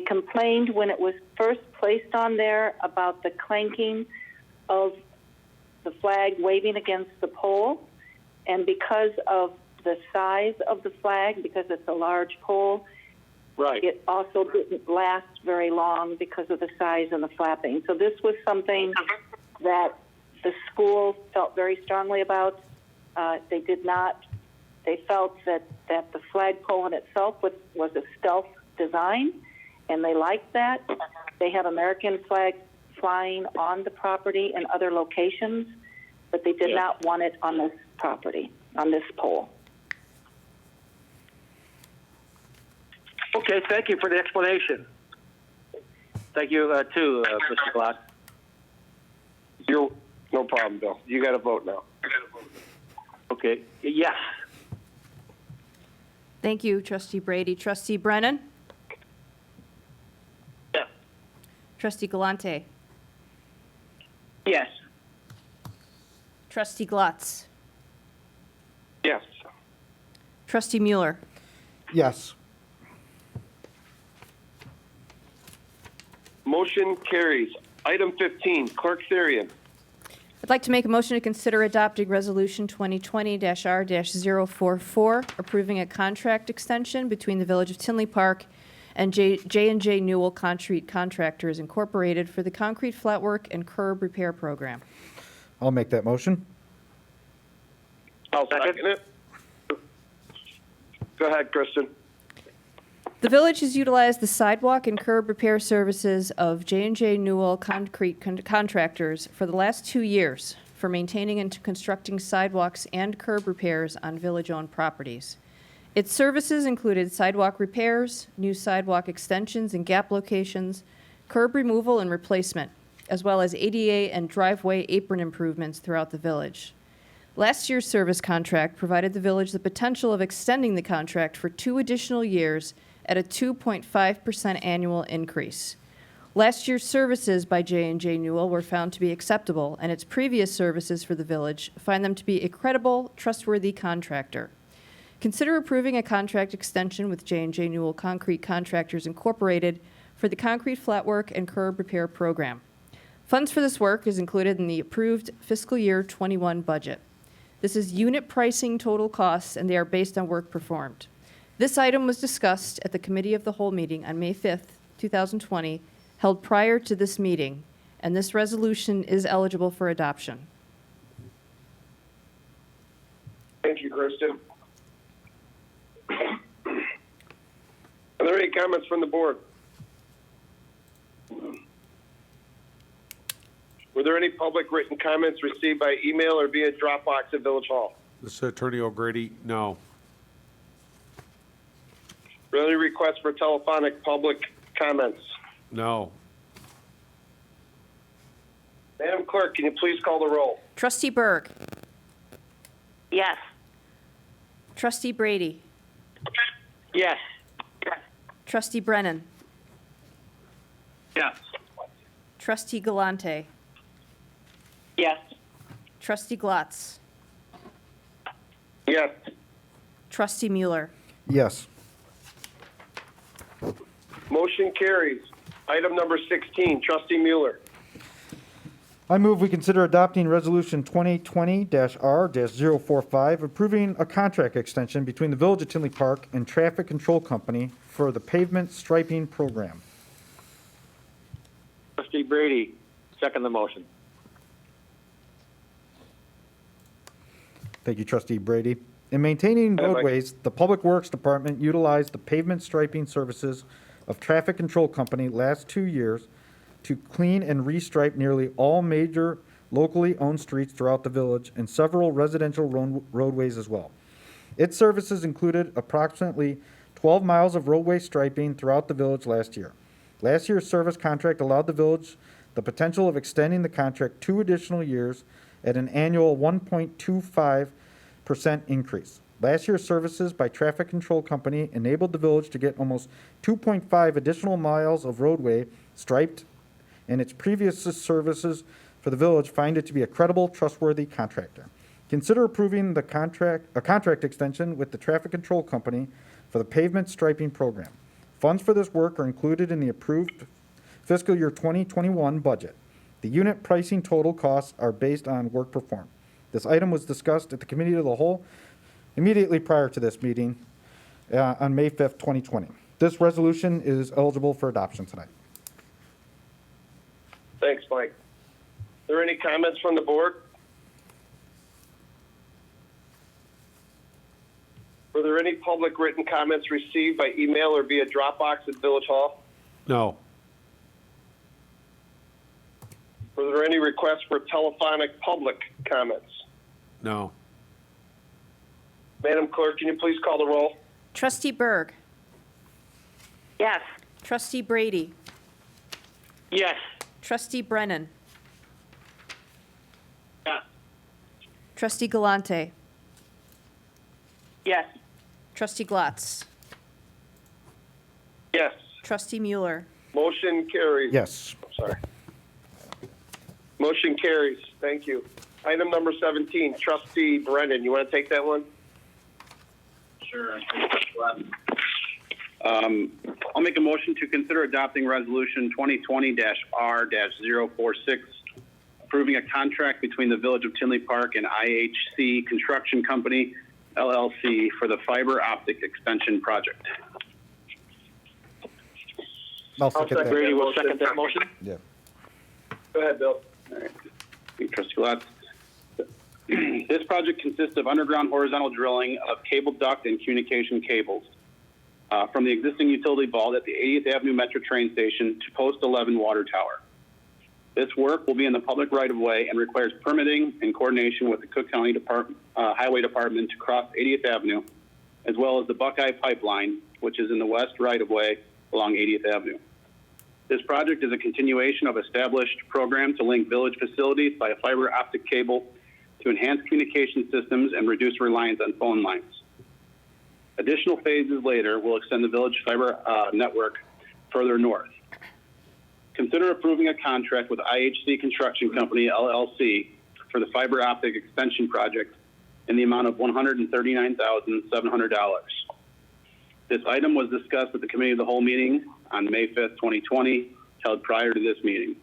complained when it was first placed on there about the clanking of the flag waving against the pole, and because of the size of the flag, because it's a large pole, Right. it also didn't last very long because of the size and the flapping. So this was something that the school felt very strongly about. They felt that the flagpole in itself was a stealth design, and they liked that. They have American flags flying on the property and other locations, but they did not want it on this property, on this pole. Okay, thank you for the explanation. Thank you, too, Mr. Glott. No problem, Bill. You got to vote now. Okay, yes. Thank you, Trustee Brady. Trustee Brennan? Yes. Trustee Galante? Yes. Trustee Glotz? Yes. Trustee Mueller? Yes. Motion carries. Item 15, Clerk Therian. I'd like to make a motion to consider adopting Resolution 2020-R-044, approving a contract extension between the Village of Tinley Park and J&J Newell Concrete Contractors Incorporated for the concrete flatwork and curb repair program. I'll make that motion. I'll second it. Go ahead, Kristen. The village has utilized the sidewalk and curb repair services of J&J Newell Concrete Contractors for the last 2 years for maintaining and constructing sidewalks and curb repairs on village-owned properties. Its services included sidewalk repairs, new sidewalk extensions and gap locations, curb removal and replacement, as well as ADA and driveway apron improvements throughout the village. Last year's service contract provided the village the potential of extending the contract for 2 additional years at a 2.5% annual increase. Last year's services by J&J Newell were found to be acceptable, and its previous services for the village find them to be a credible, trustworthy contractor. Consider approving a contract extension with J&J Newell Concrete Contractors Incorporated for the concrete flatwork and curb repair program. Funds for this work is included in the approved fiscal year 21 budget. This is unit pricing total costs, and they are based on work performed. This item was discussed at the Committee of the Whole meeting on May 5th, 2020, held prior to this meeting, and this resolution is eligible for adoption. Thank you, Kristen. Are there any comments from the board? Were there any public written comments received by email or via Dropbox at Village Hall? This is Attorney O'Grady, no. Were there any requests for telephonic public comments? No. Madam Clerk, can you please call the roll? Trustee Berg. Yes. Trustee Brady. Yes. Trustee Brennan. Yes. Trustee Galante. Yes. Trustee Glotz. Yes. Trustee Mueller. Yes. Motion carries. Item number 16, Trustee Mueller. I move we consider adopting Resolution 2020-R-045, approving a contract extension between the Village of Tinley Park and Traffic Control Company for the pavement striping program. Trustee Brady, second the motion. Thank you, Trustee Brady. In maintaining Mike. roadways, the Public Works Department utilized the pavement striping services of Traffic Control Company last 2 years to clean and restripe nearly all major locally owned streets throughout the village and several residential roadways as well. Its services included approximately 12 miles of roadway striping throughout the village last year. Last year's service contract allowed the village the potential of extending the contract 2 additional years at an annual 1.25% increase. Last year's services by Traffic Control Company enabled the village to get almost 2.5 additional miles of roadway striped, and its previous services for the village find it to be a credible, trustworthy contractor. Consider approving a contract extension with the Traffic Control Company for the pavement striping program. Funds for this work are included in the approved fiscal year 2021 budget. The unit pricing total costs are based on work performed. This item was discussed at the Committee of the Whole immediately prior to this meeting on May 5th, 2020. This resolution is eligible for adoption tonight. Thanks, Mike. Are there any comments from the board? Were there any public written comments received by email or via Dropbox at Village Hall? No. Were there any requests for telephonic public comments? No. Madam Clerk, can you please call the roll? Trustee Berg. Yes. Trustee Brady. Yes. Trustee Brennan. Yes. Trustee Galante. Yes. Trustee Glatz. Yes. Trustee Mueller. Motion carries. Yes. Sorry. Motion carries. Thank you. Item number 17, Trustee Brennan. You want to take that one? Sure. I'll make a motion to consider adopting Resolution 2020-R-046, approving a contract between the Village of Tinley Park and IHC Construction Company, LLC, for the fiber optic extension project. I'll second that. Brady will second that motion. Yeah. Go ahead, Bill. All right. Thank you, Trustee Glatz. This project consists of underground horizontal drilling of cable duct and communication cables from the existing utility vault at the 80th Avenue Metro train station to Post 11 water tower. This work will be in the public right-of-way and requires permitting in coordination with the Cook County Highway Department to cross 80th Avenue, as well as the Buckeye Pipeline, which is in the west right-of-way along 80th Avenue. This project is a continuation of established program to link village facilities by a fiber optic cable to enhance communication systems and reduce reliance on phone lines. Additional phases later will extend the village fiber network further north. Consider approving a contract with IHC Construction Company, LLC, for the fiber optic extension project in the amount of $139,700. This item was discussed at the Committee of the Whole meeting on May 5th, 2020, held prior to this meeting.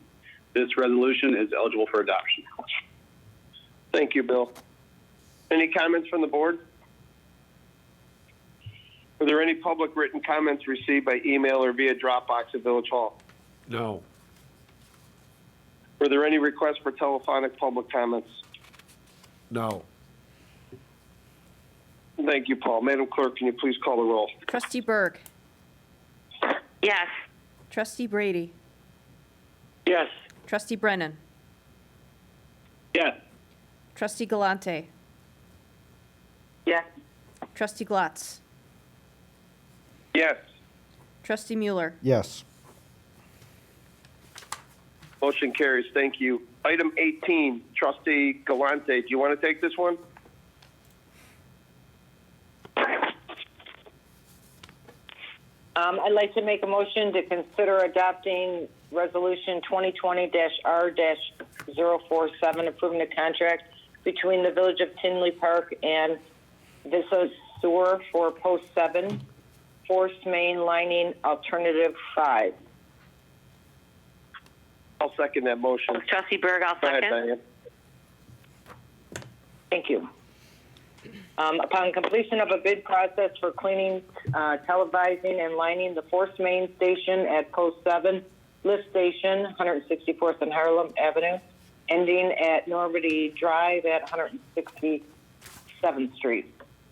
This resolution is eligible for adoption. Thank you, Bill. Any comments from the board? Were there any public written comments received by email or via Dropbox at Village Hall? No. Were there any requests for telephonic public comments? No. Thank you, Paul. Madam Clerk, can you please call the roll? Trustee Berg. Yes. Trustee Brady. Yes. Trustee Brennan. Yes. Trustee Galante. Yes. Trustee Glatz. Yes. Trustee Mueller. Yes. Motion carries. Thank you. Item 18, Trustee Galante. Do you want to take this one? I'd like to make a motion to consider adopting Resolution 2020-R-047, approving the contract between the Village of Tinley Park and Vista Sewer for Post 7, Force Main Lining Alternative 5. I'll second that motion. Trustee Berg, I'll Go ahead, second. Diane. Thank you. Upon completion of a bid process for cleaning, televising, and lining the Force Main Station at Post 7, Lift Station, 164th and Harlem Avenue, ending at Normandy Drive at 167th Street.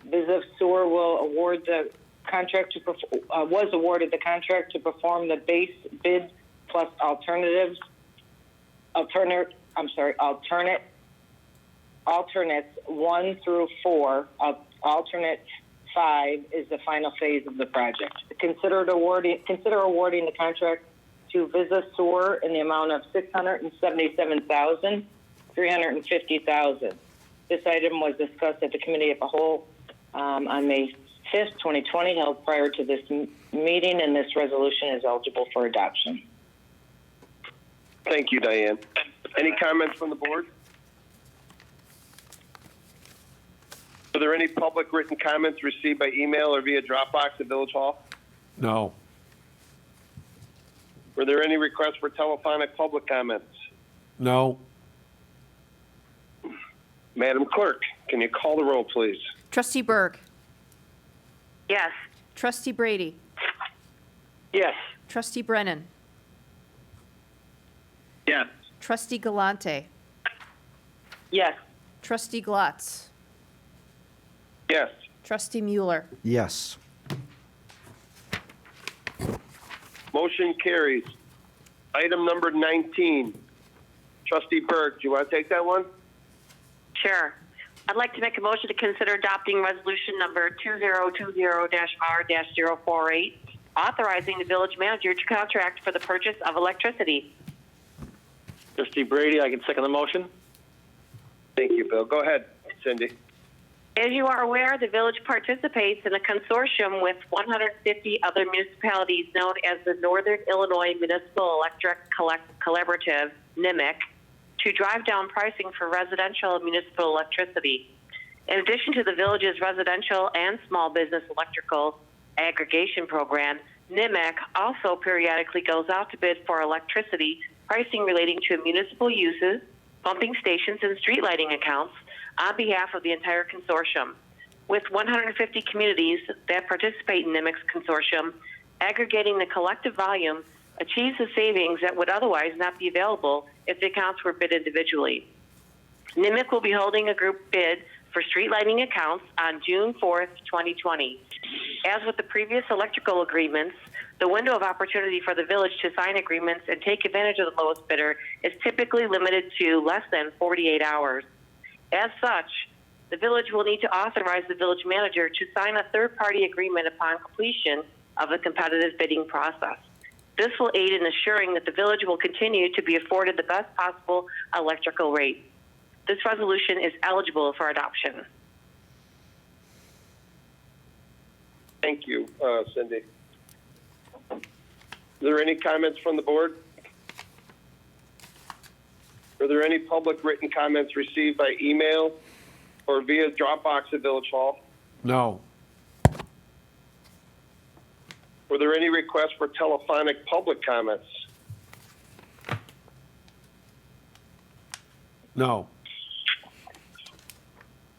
Vista Sewer will award the contract was awarded the contract to perform the base bid plus alternates 1 through 4. Alternate 5 is the final phase of the project. Consider awarding the contract to Vista Sewer in the amount of $677,350,000. This item was discussed at the Committee of the Whole on May 5th, 2020, held prior to this meeting, and this resolution is eligible for adoption. Thank you, Diane. Any comments from the board? Are there any public written comments received by email or via Dropbox at Village Hall? No. Were there any requests for telephonic public comments? No. Madam Clerk, can you call the roll, please? Trustee Berg. Yes. Trustee Brady. Yes. Trustee Brennan. Yes. Trustee Galante. Yes. Trustee Glatz. Yes. Trustee Mueller. Yes. Motion carries. Item number 19. Trustee Berg, do you want to take that one? Sure. I'd like to make a motion to consider adopting resolution number 2020-R-048, authorizing the village manager to contract for the purchase of electricity. Trustee Brady, I can second the motion. Thank you, Bill. Go ahead, Cindy. As you are aware, the village participates in a consortium with 150 other municipalities known as the Northern Illinois Municipal Electric Collaborative, NIMIC, to drive down pricing for residential and municipal electricity. In addition to the village's residential and small business electrical aggregation program, NIMIC also periodically goes out to bid for electricity pricing relating to municipal uses, pumping stations, and street lighting accounts on behalf of the entire consortium. With 150 communities that participate in NIMIC's consortium, aggregating the collective volume achieves the savings that would otherwise not be available if the accounts were bid individually. NIMIC will be holding a group bid for street lighting accounts on June 4th, 2020. As with the previous electrical agreements, the window of opportunity for the village to sign agreements and take advantage of the lowest bidder is typically limited to less than 48 hours. As such, the village will need to authorize the village manager to sign a third-party agreement upon completion of the competitive bidding process. This will aid in assuring that the village will continue to be afforded the best possible electrical rate. This resolution is eligible for adoption. Thank you, Cindy. Are there any comments from the board? Are there any public written comments received by email or via Dropbox at Village Hall? No. Were there any requests for telephonic public comments? No.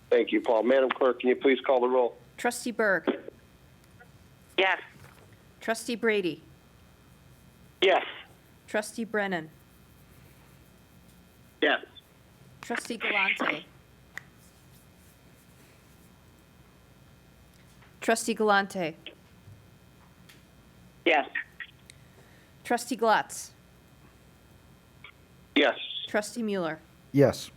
Thank you, Paul. Madam Clerk, can you please call the roll? Trustee Berg. Yes. Trustee Brady. Yes. Trustee Brennan. Yes. Trustee Galante. Trustee Galante. Yes. Trustee Glatz. Yes. Trustee Mueller. Yes.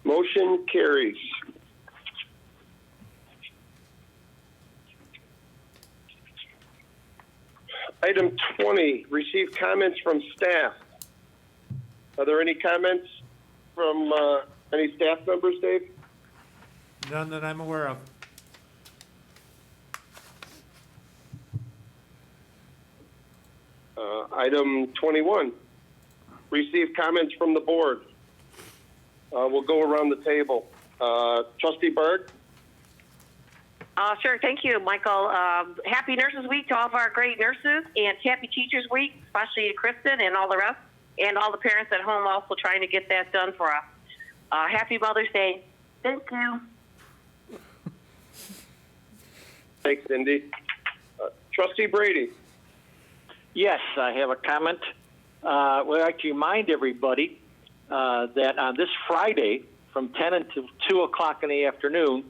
Motion carries. Item 20, receive comments from staff. Are there any comments from any staff members, Dave? None that I'm aware of. Item 21, receive comments from the board. We'll go around the table. Trustee Berg? Sure. Thank you, Michael. Happy Nurses Week to all of our great nurses, and Happy Teachers Week, especially to Kristen and all the rest, and all the parents at home also trying to get that done for us. Happy Mother's Day. Thank you. Thanks, Cindy. Trustee Brady? Yes, I have a comment. We'd like to remind everybody that on this Friday from 10 until 2 o'clock in the afternoon,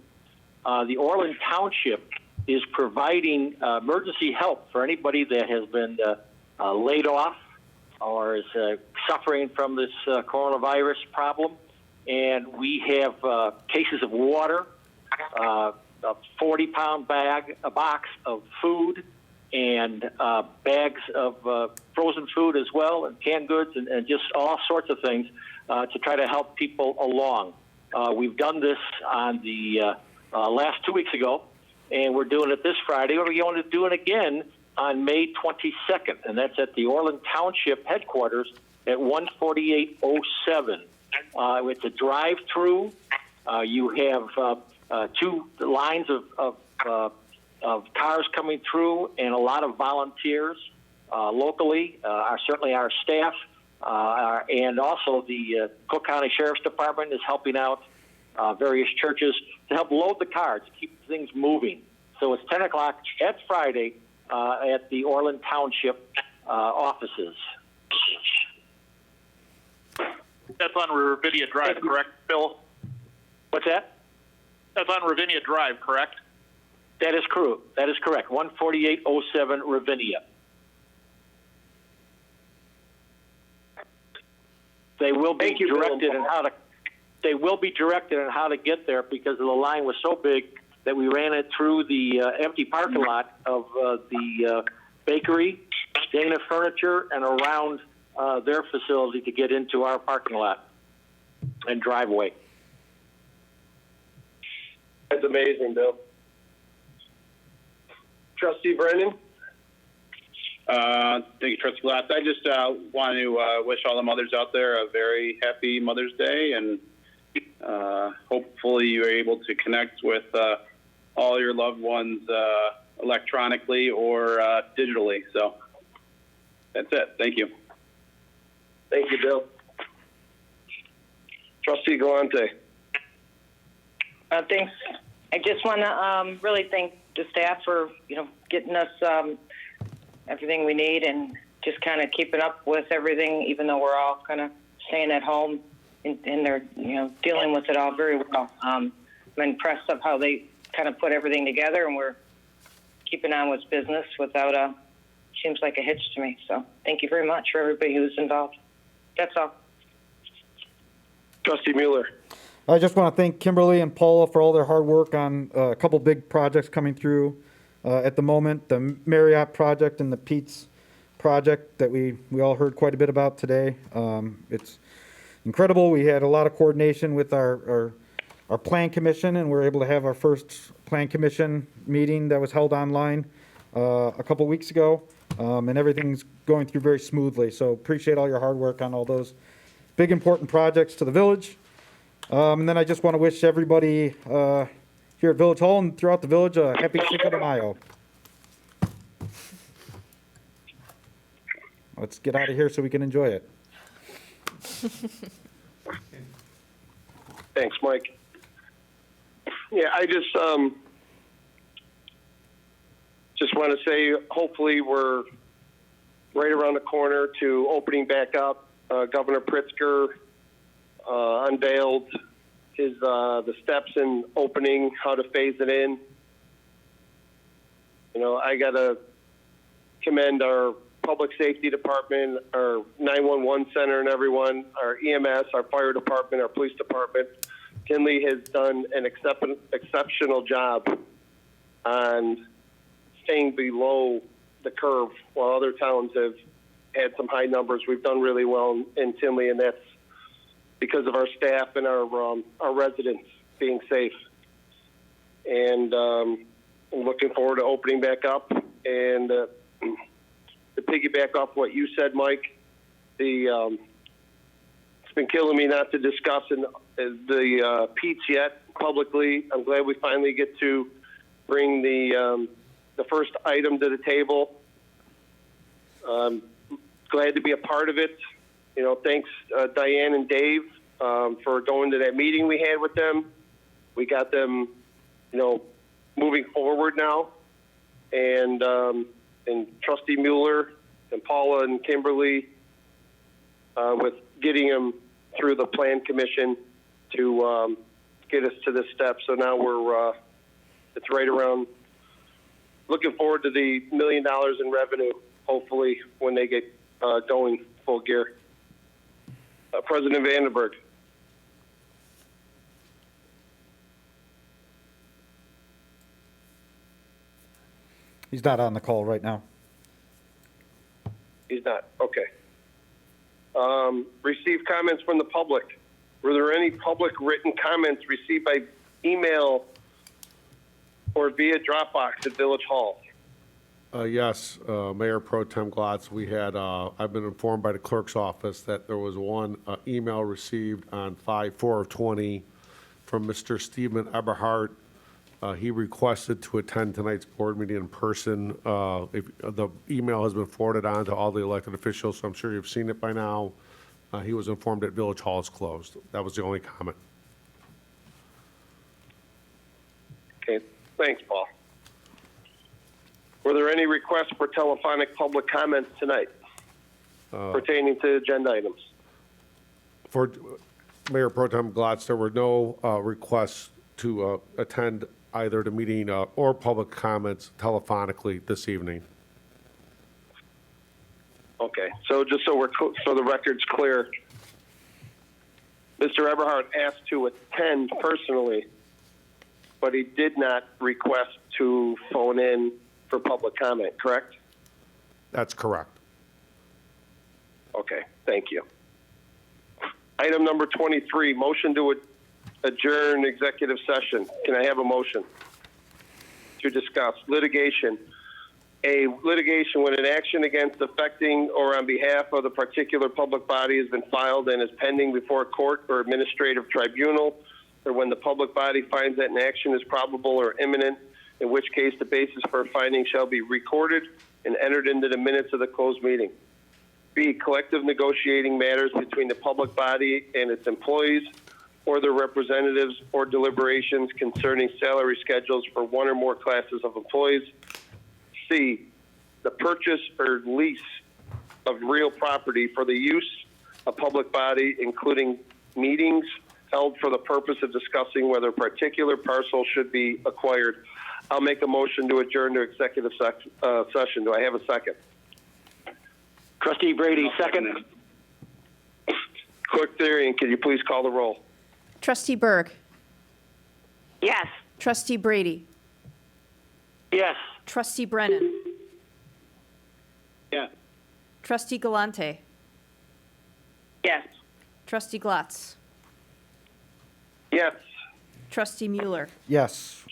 the Orland Township is providing emergency help for anybody that has been laid off or is suffering from this coronavirus problem. And we have cases of water, a 40-pound bag, a box of food, and bags of frozen food as well, and canned goods, and just all sorts of things to try to help people along. We've done this on the last 2 weeks ago, and we're doing it this Friday. We're going to do it again on May 22nd, and that's at the Orland Township headquarters at 14807. It's a drive-through. You have 2 lines of cars coming through and a lot of volunteers locally, certainly our staff, and also the Cook County Sheriff's Department is helping out various churches to help load the cars, keep things moving. So it's 10 o'clock at Friday at the Orland Township offices. That's on Ravinia Drive, correct, Bill? What's that? That's on Ravinia Drive, correct? That is correct. 14807 Ravinia. They will be directed on how to. They will be directed on how to get there because the line was so big that we ran it through the empty parking lot of the bakery, Dana Furniture, and around their facility to get into our parking lot and driveway. That's amazing, Bill. Trustee Brennan? Thank you, Trustee Glass. I just want to wish all the mothers out there a very happy Mother's Day, and hopefully you're able to connect with all your loved ones electronically or digitally. So that's it. Thank you. Thank you, Bill. Trustee Galante? Thanks. I just want to really thank the staff for, getting us everything we need and just kind of keeping up with everything, even though we're all kind of staying at home and they're, dealing with it all very well. I'm impressed of how they kind of put everything together, and we're keeping on with business without seems like a hitch to me. So thank you very much for everybody who's involved. That's all. Trustee Mueller? I just want to thank Kimberly and Paula for all their hard work on a couple big projects coming through at the moment. The Marriott project and the Pete's project that we all heard quite a bit about today. It's incredible. We had a lot of coordination with our plan commission, and we were able to have our first plan commission meeting that was held online a couple weeks ago, and everything's going through very smoothly. So appreciate all your hard work on all those big important projects to the village. And then I just want to wish everybody here at Village Hall and throughout the village a happy Cinco de Mayo. Let's get out of here so we can enjoy it. Thanks, Mike. Yeah, I just want to say hopefully we're right around the corner to opening back up. Governor Pritzker unveiled the steps in opening, how to phase it in. I got to commend our public safety department, our 911 center and everyone, our EMS, our fire department, our police department. Tinley has done an exceptional job on staying below the curve while other towns have had some high numbers. We've done really well in Tinley, and that's because of our staff and our residents being safe. And I'm looking forward to opening back up. And to piggyback off what you said, Mike, it's been killing me not to discuss the Pete's yet publicly. I'm glad we finally get to bring the first item to the table. Glad to be a part of it. Thanks Diane and Dave for going to that meeting we had with them. We got them, moving forward now, and Trustee Mueller and Paula and Kimberly with getting them through the Plan Commission to get us to this step. So now it's right around. Looking forward to the $1 million in revenue, hopefully, when they get going full gear. President Vandenberg. He's not on the call right now. He's not. Okay. Receive comments from the public. Were there any public written comments received by email or via Dropbox at Village Hall? Yes, Mayor Pro Tem Glatz, we had, I've been informed by the clerk's office that there was one email received on 5/4/20 from Mr. Stephen Eberhardt. He requested to attend tonight's board meeting in person. If the email has been forwarded on to all the elected officials, so I'm sure you've seen it by now. He was informed that Village Hall is closed. That was the only comment. Okay, thanks, Paul. Were there any requests for telephonic public comments tonight pertaining to agenda items? For Mayor Pro Tem Glatz, there were no requests to attend either the meeting or public comments telephonically this evening. Okay, so just so so the record's clear, Mr. Eberhardt asked to attend personally, but he did not request to phone in for public comment, correct? That's correct. Okay, thank you. Item number 23, motion to adjourn executive session. Can I have a motion to discuss litigation? A litigation when an action against affecting or on behalf of the particular public body has been filed and is pending before a court or administrative tribunal, or when the public body finds that an action is probable or imminent, in which case the basis for a finding shall be recorded and entered into the minutes of the closed meeting. B, collective negotiating matters between the public body and its employees or their representatives or deliberations concerning salary schedules for one or more classes of employees. C, the purchase or lease of real property for the use of public body, including meetings held for the purpose of discussing whether a particular parcel should be acquired. I'll make a motion to adjourn to executive session. Do I have a second? Trustee Brady, second. Clerk Therian, can you please call the roll? Trustee Berg. Yes. Trustee Brady. Yes. Trustee Brennan. Yeah. Trustee Galante. Yes. Trustee Glatz. Yes. Trustee Mueller. Yes.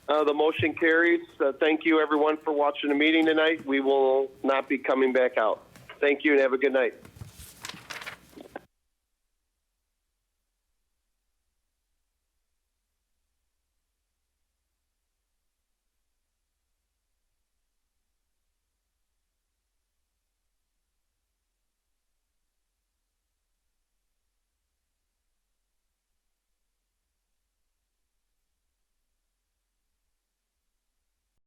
The motion carries. Thank you, everyone, for watching the meeting tonight. We will not be coming back out. Thank you, and have a good night.